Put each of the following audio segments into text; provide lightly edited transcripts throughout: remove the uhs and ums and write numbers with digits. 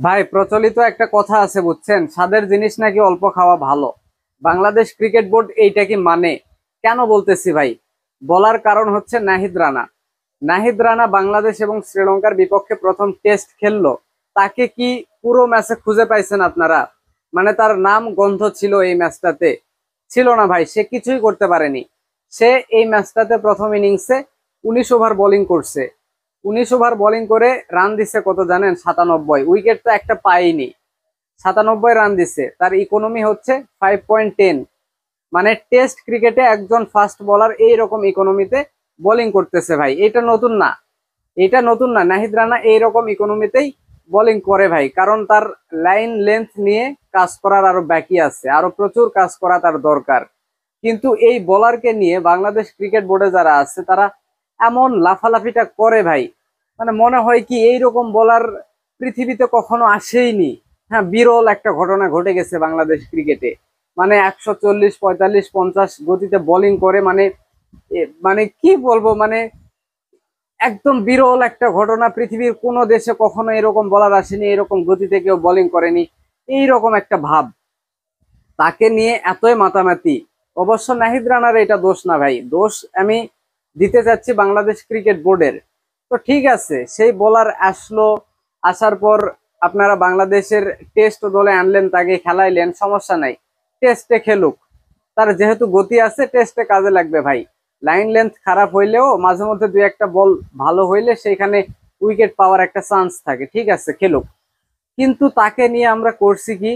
ভাই প্রচলিত একটা কথা আছে বুঝছেন, স্বাদের জিনিস নাকি অল্প খাওয়া ভালো। বাংলাদেশ ক্রিকেট বোর্ড এইটা কি মানে? কেন বলতেছি ভাই, বলার কারণ হচ্ছে নাহিদ রানা। নাহিদ রানা বাংলাদেশ এবং শ্রীলঙ্কার বিপক্ষে প্রথম টেস্ট খেললো, তাকে কি পুরো ম্যাচে খুঁজে পাইছেন আপনারা? মানে তার নাম গন্ধ ছিল এই ম্যাচটাতে? ছিল না ভাই, সে কিছুই করতে পারেনি। সে এই ম্যাচটাতে প্রথম ইনিংসে 19 ওভার বোলিং করছে। 19 ওভার বোলিং করে রান দিছে কত জানেন? 97। উইকেট তো একটা পাইনি। 97 রান দিছে, তার ইকোনমি হচ্ছে 5.10। মানে টেস্ট ক্রিকেটে একজন ফাস্ট বোলার এইরকম ইকোনমিতে বোলিং করতেছে ভাই, এটা নতুন না। এটা নতুন না, নাহিদ রানা এইরকম ইকোনমিতেই বোলিং করে ভাই, কারণ তার লাইন লেন্থ নিয়ে কাজ করার আরো বাকি আছে, আরো প্রচুর কাজ করা তার দরকার। কিন্তু এই বোলারকে নিয়ে বাংলাদেশ ক্রিকেট বোর্ডে যারা আছে তারা এমন লাফালাফিটা করে ভাই, মানে মনে হয় কি এইরকম বোলার পৃথিবীতে কখনো আসেইনি। হ্যাঁ, বিরল একটা ঘটনা ঘটে গেছে বাংলাদেশ ক্রিকেটে। মানে 140, 45, 50 গতিতে বোলিং করে, মানে মানে কি বলবো, মানে একদম বিরল একটা ঘটনা। পৃথিবীর কোনো দেশে কখনো এরকম বলার আসেনি, এরকম গতিতে কেউ বোলিং করেনি। এইরকম একটা ভাব, তাকে নিয়ে এতই মাতামাতি। অবশ্য নাহিদ রানার এটা দোষ না ভাই, দোষ আমি দিতে চাচ্ছি বাংলাদেশ ক্রিকেট বোর্ডের। তো ঠিক আছে, সেই বোলার আসলো, আসার পর আপনারা বাংলাদেশের টেস্ট দলে আনলেন, তাকে খেলাইলেন, সমস্যা নাই, টেস্টে খেলুক। তার যেহেতু গতি আছে, টেস্টে কাজে লাগবে ভাই। লাইন লেন্থ খারাপ হইলেও মাঝে মধ্যে দুই একটা বল ভালো হইলে সেখানে উইকেট পাওয়ার একটা চান্স থাকে, ঠিক আছে, খেলুক। কিন্তু তাকে নিয়ে আমরা করছি কি,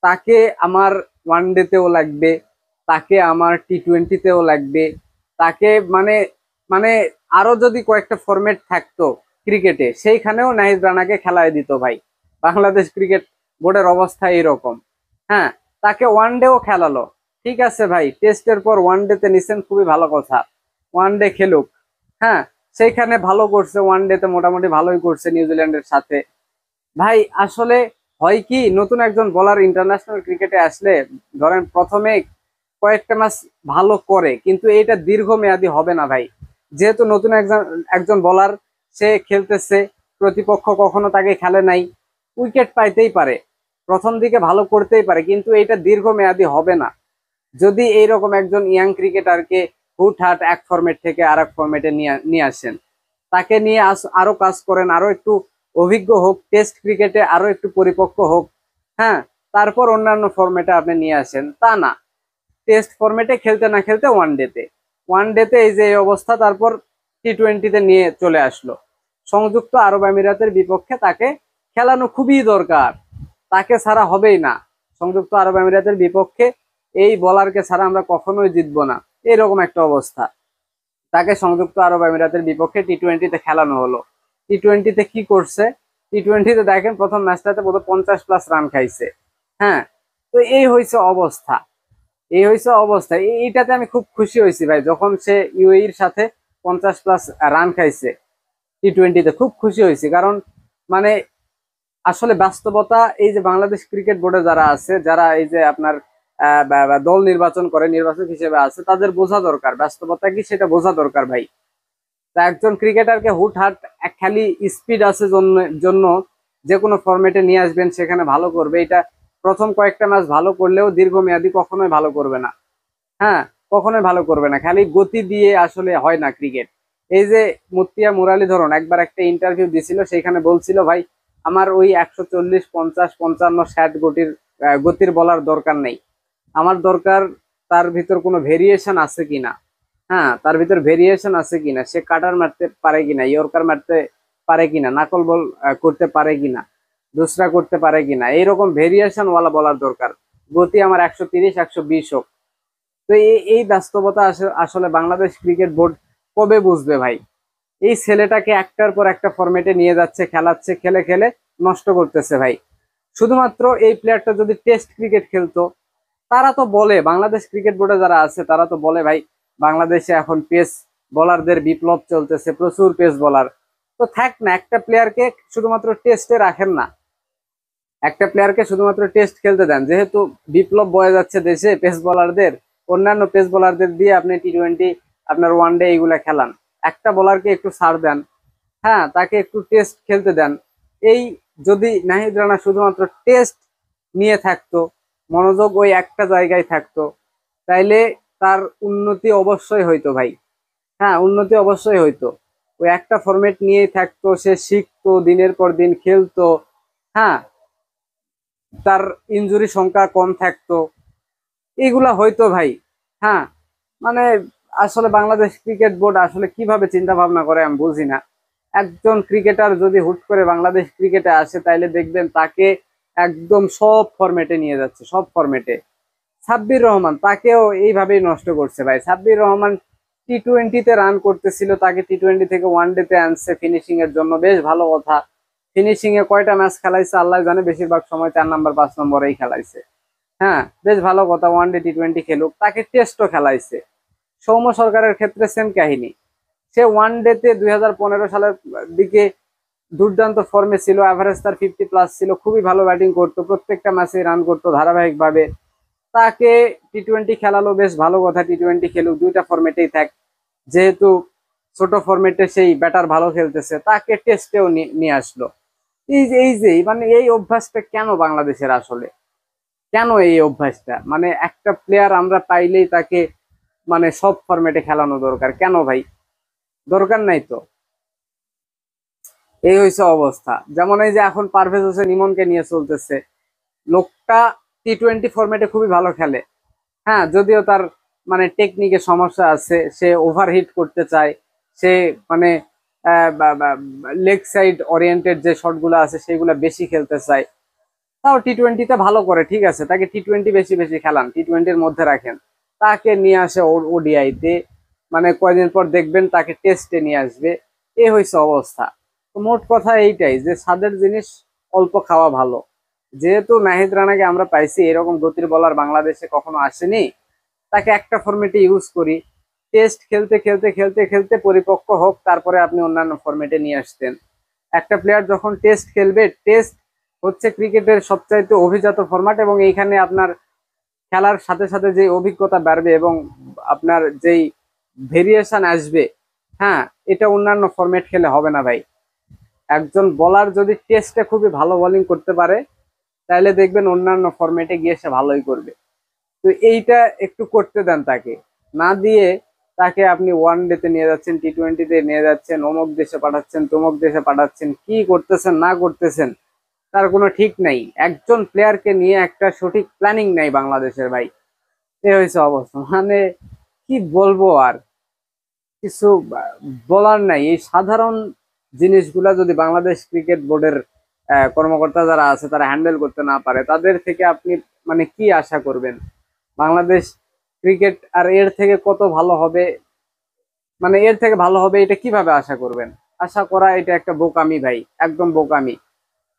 তাকে আমার ওয়ানডেতেও লাগবে, তাকে আমার T20-তেও লাগবে, তাকে মানে মানে আরো যদি কয়েকটা ফরম্যাট থাকতো ক্রিকেটে, সেইখানেও নাহিদ রানাকে খেলায় দিত ভাই। বাংলাদেশ ক্রিকেট বোর্ডের অবস্থা এরকম। হ্যাঁ, তাকে ওয়ানডেও খেলালো, ঠিক আছে ভাই, টেস্টের পর ওয়ানডেতে নিছেন, খুবই ভালো কথা, ওয়ানডে খেলুক। হ্যাঁ, সেইখানে ভালো করছে, ওয়ানডেতে মোটামুটি ভালোই করছে নিউজিল্যান্ডের সাথে। ভাই আসলে হয় কি, নতুন একজন বোলার ইন্টারন্যাশনাল ক্রিকেটে আসলে ধরেন প্রথমে কয়েকটা ম্যাচ ভালো করে, কিন্তু এটা দীর্ঘমেয়াদী হবে না ভাই। যেহেতু নতুন একজন একজন বোলার, সে খেলতেছে, প্রতিপক্ষ কখনো তাকে খেলে নাই, উইকেট পাইতেই পারে, প্রথম দিকে ভালো করতেই পারে, কিন্তু এটা দীর্ঘমেয়াদী হবে না। যদি এইরকম একজন ইয়াং ক্রিকেটারকে হুটহাট এক ফরম্যাট থেকে আর এক ফরম্যাটে নিয়ে নিয়ে আসেন, তাকে নিয়ে আরো কাজ করেন, আরো একটু অভিজ্ঞ হোক, টেস্ট ক্রিকেটে আরো একটু পরিপক্ক হোক। হ্যাঁ, তারপর অন্যান্য ফরম্যাটে আপনি নিয়ে আসেন, তা না, টেস্ট ফরম্যাটে খেলতে না খেলতে ওয়ান ডেতে এই যে এই অবস্থা, তারপর T20-তে নিয়ে চলে আসলো। সংযুক্ত আরব আমিরাতের বিপক্ষে তাকে খেলানো খুবই দরকার, তাকে ছাড়া হবেই না। সংযুক্ত আরব আমিরাতের বিপক্ষে এই বোলারকে ছাড়া আমরা কখনোই জিতবো না, এরকম একটা অবস্থা। তাকে সংযুক্ত আরব আমিরাতের বিপক্ষে T20-তে খেলানো হলো। T20-তে কি করছে? T20-তে দেখেন প্রথম ম্যাচটাতে বোধ 50+ রান খাইছে। হ্যাঁ, তো এই হয়েছে অবস্থা, এইটাতে আমি খুব খুশি হয়েছি ভাই, যখন সে ইউএইর সাথে 50+ রান খাইছে। T20-তে খুব খুশি হয়েছি, কারণ মানে আসলে বাস্তবতা, এই যে বাংলাদেশ ক্রিকেট বোর্ডে যারা আছে, যারা এই যে আপনার দল নির্বাচন করে, নির্বাচক হিসেবে আছে, তাদের বোঝা দরকার বাস্তবতা কি, সেটা বোঝা দরকার ভাই। তা একজন ক্রিকেটারকে হুটহাট খালি স্পিড আছে জন্য জন্য যে কোনো ফরম্যাটে নিয়ে আসবেন, সেখানে ভালো করবে, এটা প্রথম কয়েকটা ম্যাচ ভালো করলেও দীর্ঘমেয়াদী কখনোই ভালো করবে না। হ্যাঁ, কখনোই ভালো করবে না, খালি গতি দিয়ে আসলে হয় না ক্রিকেট। এই যে মুতিয়া মুরালি ধরুন একবার একটা ইন্টারভিউ দিছিল, সেখানে বলছিল ভাই আমার ওই 140, 50, 55, 60 গতির বলার দরকার নেই, আমার দরকার তার ভিতর কোনো ভেরিয়েশন আছে কিনা। হ্যাঁ, তার ভিতর ভেরিয়েশন আছে কিনা, সে কাটার মারতে পারে কিনা, ইয়র্কার মারতে পারে কিনা, নাকল বল করতে পারে কিনা, দুসরা করতে পারে কিনা, এইরকম ভেরিয়েশন ওয়ালা বলার দরকার। গতি আমার 130, 120 হোক। তো এই বাস্তবতা আসলে বাংলাদেশ ক্রিকেট বোর্ড কবে বুঝবে ভাই? এই ছেলেটাকে একটার পর একটা ফরম্যাটে নিয়ে যাচ্ছে, খেলাচ্ছে, খেলে খেলে নষ্ট করতেছে ভাই। শুধুমাত্র এই প্লেয়ারটা যদি টেস্ট ক্রিকেট খেলতো, তারা তো বলে, বাংলাদেশ ক্রিকেট বোর্ডে যারা আছে তারা তো বলে ভাই বাংলাদেশে এখন পেস বোলারদের বিপ্লব চলতেছে, প্রচুর পেস বোলার। তো থাক না, একটা প্লেয়ারকে শুধুমাত্র টেস্টে রাখেন না, একটা প্লেয়ারকে শুধুমাত্র টেস্ট খেলতে দেন, যেহেতু বিপ্লব বয়ে যাচ্ছে দেশে পেস বোলারদের, অন্যান্য পেস বোলারদের দিয়ে আপনি T20, আপনার ওয়ানডে এইগুলা খেলান, একটা বোলারকে একটু ছাড় দেন। হ্যাঁ, তাকে একটু টেস্ট খেলতে দেন। এই যদি নাহিদ রানা শুধুমাত্র টেস্ট নিয়ে থাকতো, মনোযোগ ওই একটা জায়গায় থাকতো, তাইলে তার উন্নতি অবশ্যই হইতো ভাই। হ্যাঁ, উন্নতি অবশ্যই হইতো। ওই একটা ফরম্যাট নিয়েই থাকতো, সে শিখতো, দিনের পর দিন খেলতো। হ্যাঁ, তার ইনজুরি সংখ্যা কম থাকতো, এগুলা হয়তো ভাই। হ্যাঁ, মানে আসলে বাংলাদেশ ক্রিকেট বোর্ড আসলে কিভাবে চিন্তা ভাবনা করে আমি বুঝি না। একজন ক্রিকেটার যদি হুট করে বাংলাদেশ ক্রিকেটে আসে, তাইলে দেখবেন তাকে একদম সব ফরম্যাটে নিয়ে যাচ্ছে, সব ফরম্যাটে। সাব্বির রহমান তাকেও এইভাবেই নষ্ট করছে ভাই। সাব্বির রহমান টি-20-তে রান করতেছিল, তাকে টি-20 থেকে ওয়ানডেতে আনছে ফিনিশিং এর জন্য, বেশ ভালো কথা। ফিনিশিং এ কয়টা ম্যাচ খেলাইছে আল্লাহ জানে, বেশিরভাগ সময় 4 নাম্বার 5 নম্বরেই খেলাইছে। হ্যাঁ, বেশ ভালো কথা, ওয়ানডে টি-20 খেলুক, তাকে টেস্টও খেলাইছে। সৌম্য সরকারের ক্ষেত্রে সেম কাহিনী। সে ওয়ানডেতে 2015 সালের দিকে দুর্দান্ত ফর্মে ছিল, অ্যাভারেজ তার 50+ ছিল, খুবই ভালো ব্যাটিং করতো, প্রত্যেকটা ম্যাচে রান করতো ধারাবাহিকভাবে। তাকে টি-20 খেলালো, বেশ ভালো কথা, টি-20 খেলুক, দুইটা ফরম্যাটেই থাক। যেহেতু ছোট ফরম্যাটে সেই ব্যাটার ভালো খেলতেছে, তাকে টেস্টেও নিয়ে আসলো। এই যে মানে এই অভ্যাসটা কেন বাংলাদেশের আসলে, কেন এই অভ্যাসটা? মানে একটা প্লেয়ার আমরা পাইলেই তাকে মানে সব ফরম্যাটে খেলানো দরকার কেন ভাই? দরকার নাই তো। এই হয়েছে অবস্থা। যেমন এই যে এখন পারভেজ হোসেন ইমনকে নিয়ে চলতেছে, লোকটা টি-20 ফরম্যাটে খুবই ভালো খেলে। হ্যাঁ, যদিও তার মানে টেকনিকে সমস্যা আছে, সে ওভারহিট করতে চায়, সে মানে লেগ সাইড ওরিয়েন্টেড যে শটগুলো আছে সেগুলো বেশি খেলতে চায়। তাও টি-20-তে ভালো করে, ঠিক আছে, তাকে টি-20 বেশি বেশি খেলান, টি-20-র মধ্যে রাখেন। তাকে নিয়ে আসে ওডিআইতে, মানে কয়দিন পর দেখবেন তাকে টেস্টে নিয়ে আসবে। এই হয়েছে অবস্থা। তো মোট কথা এইটাই যে স্বাদের জিনিস অল্প খাওয়া ভালো। যেহেতু নাহিদ রানাকে আমরা পাইছি, এরকম গতির বলার বাংলাদেশে কখনো আসেনি, তাকে একটা ফরম্যাটে ইউজ করি। টেস্ট খেলতে খেলতে খেলতে খেলতে পরিপক্ক হোক, তারপরে আপনি অন্যান্য ফরম্যাটে নিয়ে আসতেন। একটা প্লেয়ার যখন টেস্ট খেলবে, টেস্ট হচ্ছে ক্রিকেটের সবচাইতে অভিজাত ফরম্যাট, এবং এইখানে আপনার খেলার সাথে সাথে যে অভিজ্ঞতা বাড়বে এবং আপনার যেই ভেরিয়েশন আসবে, হ্যাঁ, এটা অন্যান্য ফরম্যাট খেলে হবে না ভাই। একজন বোলার যদি টেস্টে খুবই ভালো বোলিং করতে পারে, তাহলে দেখবেন অন্যান্য ফরম্যাটে গিয়ে সে ভালোই করবে। তো এইটা একটু করতে দেন তাকে, না দিয়ে তাকে আপনি ওয়ানডেতে নিয়ে যাচ্ছেন, টি-20-তে নিয়ে যাচ্ছেন, অমুক দেশে পাঠাচ্ছেন, তমুক দেশে পাঠাচ্ছেন, কি করতেছেন না করতেছেন তার কোনো ঠিক নাই। একজন প্লেয়ারকে নিয়ে একটা সঠিক প্ল্যানিং নাই বাংলাদেশের ভাই। এ হয়েছে অবস্থা। মানে কি বলবো আর, কিছু বলার নাই। এই সাধারণ জিনিসগুলা যদি বাংলাদেশ ক্রিকেট বোর্ডের কর্মকর্তা যারা আছে তারা হ্যান্ডেল করতে না পারে, তাদের থেকে আপনি মানে কি আশা করবেন? বাংলাদেশ ক্রিকেট আর এর থেকে কত ভালো হবে, মানে এর থেকে ভালো হবে এটা কিভাবে আশা করবেন? আশা করা এটা একটা বোকামি ভাই, একদম বোকামি।